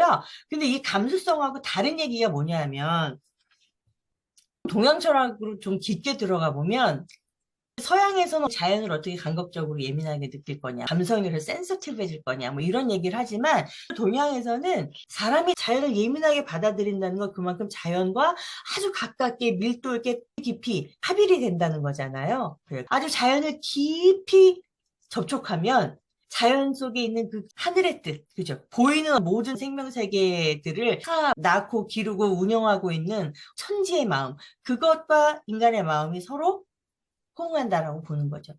있고요. 근데 이 감수성하고 다른 얘기가 뭐냐면 동양 철학으로 좀 깊게 들어가 보면 서양에서는 자연을 어떻게 감각적으로 예민하게 느낄 거냐, 감성이 그래서 센서티브해질 거냐, 뭐 이런 얘기를 하지만 동양에서는 사람이 자연을 예민하게 받아들인다는 건 그만큼 자연과 아주 가깝게 밀도 있게 깊이 합일이 된다는 거잖아요. 아주 자연을 깊이 접촉하면 자연 속에 있는 그 하늘의 뜻, 그죠? 보이는 모든 생명세계들을 다 낳고 기르고 운영하고 있는 천지의 마음, 그것과 인간의 마음이 서로 호응한다라고 보는 거죠.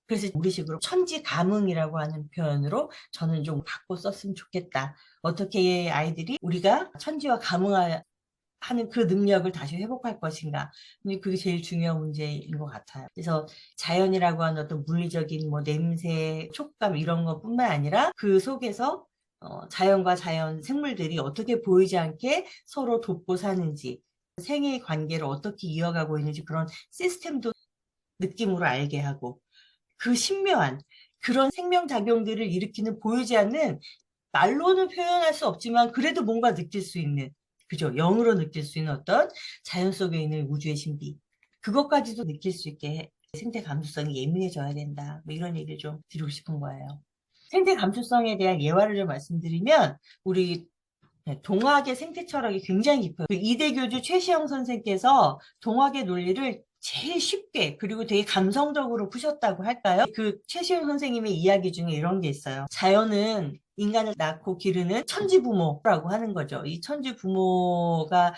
그래서 우리식으로 천지감응이라고 하는 표현으로 저는 좀 바꿔 썼으면 좋겠다. 어떻게 아이들이 우리가 천지와 감응하는 그 능력을 다시 회복할 것인가. 근데 그게 제일 중요한 문제인 것 같아요. 그래서 자연이라고 하는 어떤 물리적인 뭐 냄새, 촉감 이런 것뿐만 아니라 그 속에서 자연과 자연 생물들이 어떻게 보이지 않게 서로 돕고 사는지, 생의 관계를 어떻게 이어가고 있는지 그런 시스템도 느낌으로 알게 하고 그 신묘한 그런 생명작용들을 일으키는 보이지 않는 말로는 표현할 수 없지만 그래도 뭔가 느낄 수 있는 그죠? 영으로 느낄 수 있는 어떤 자연 속에 있는 우주의 신비 그것까지도 느낄 수 있게 생태 감수성이 예민해져야 된다. 뭐 이런 얘기를 좀 드리고 싶은 거예요. 생태 감수성에 대한 예화를 좀 말씀드리면 우리 동학의 생태 철학이 굉장히 깊어요. 그 이대교주 최시영 선생께서 동학의 논리를 제일 쉽게 그리고 되게 감성적으로 푸셨다고 할까요? 그 최시영 선생님의 이야기 중에 이런 게 있어요. 자연은 인간을 낳고 기르는 천지부모라고 하는 거죠. 이 천지부모가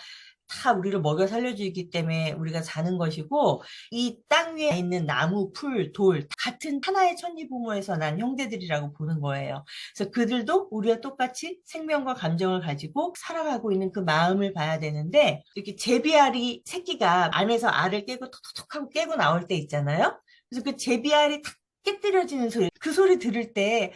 다 우리를 먹여 살려주기 때문에 우리가 사는 것이고 이 땅 위에 있는 나무, 풀, 돌 같은 하나의 천지부모에서 난 형제들이라고 보는 거예요. 그래서 그들도 우리와 똑같이 생명과 감정을 가지고 살아가고 있는 그 마음을 봐야 되는데 이렇게 제비알이 새끼가 안에서 알을 깨고 톡톡톡 하고 깨고 나올 때 있잖아요. 그래서 그 제비알이 탁 깨뜨려지는 소리 그 소리 들을 때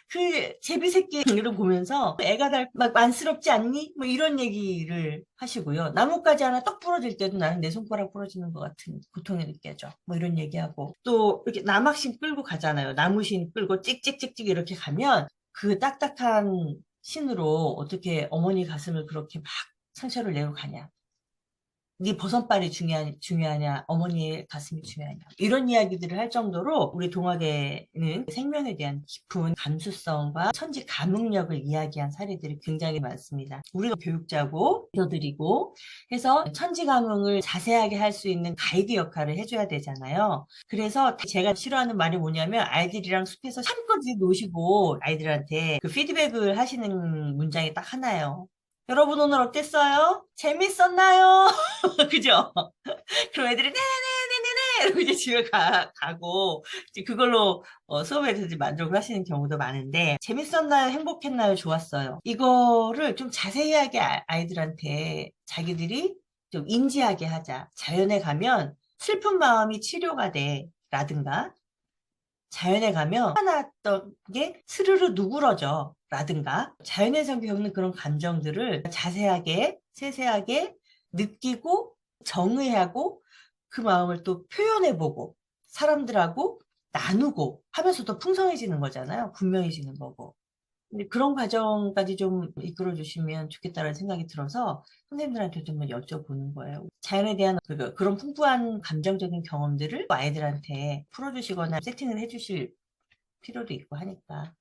그 제비 새끼를 보면서 애가 막 안쓰럽지 않니? 뭐 이런 얘기를 하시고요. 나뭇가지 하나 떡 부러질 때도 나는 내 손가락 부러지는 것 같은 고통이 느껴져. 뭐 이런 얘기하고 또 이렇게 나막신 끌고 가잖아요. 나무신 끌고 찍찍찍찍 이렇게 가면 그 딱딱한 신으로 어떻게 어머니 가슴을 그렇게 막 상처를 내고 가냐. 네 버선발이 중요하냐, 어머니의 가슴이 중요하냐. 이런 이야기들을 할 정도로 우리 동학에는 생명에 대한 깊은 감수성과 천지 감응력을 이야기한 사례들이 굉장히 많습니다. 우리가 교육자고, 들어드리고 해서 천지 감응을 자세하게 할 수 있는 가이드 역할을 해줘야 되잖아요. 그래서 제가 싫어하는 말이 뭐냐면 아이들이랑 숲에서 참껏 노시고 아이들한테 그 피드백을 하시는 문장이 딱 하나예요. 여러분 오늘 어땠어요? 재밌었나요? 그죠? 그럼 애들이 네네네네네 이러고 이제 집에 가고 이제 그걸로 수업에 대해서 이제 만족을 하시는 경우도 많은데 재밌었나요? 행복했나요? 좋았어요. 이거를 좀 자세하게 아이들한테 자기들이 좀 인지하게 하자. 자연에 가면 슬픈 마음이 치료가 돼 라든가 자연에 가면 화났던 게 스르르 누그러져 라든가 자연에서 겪는 그런 감정들을 자세하게 세세하게 느끼고 정의하고 그 마음을 또 표현해보고 사람들하고 나누고 하면서 더 풍성해지는 거잖아요. 분명해지는 거고. 근데 그런 과정까지 좀 이끌어 주시면 좋겠다는 생각이 들어서 선생님들한테 좀 여쭤보는 거예요. 자연에 대한 그런 풍부한 감정적인 경험들을 아이들한테 풀어주시거나 세팅을 해주실 필요도 있고 하니까.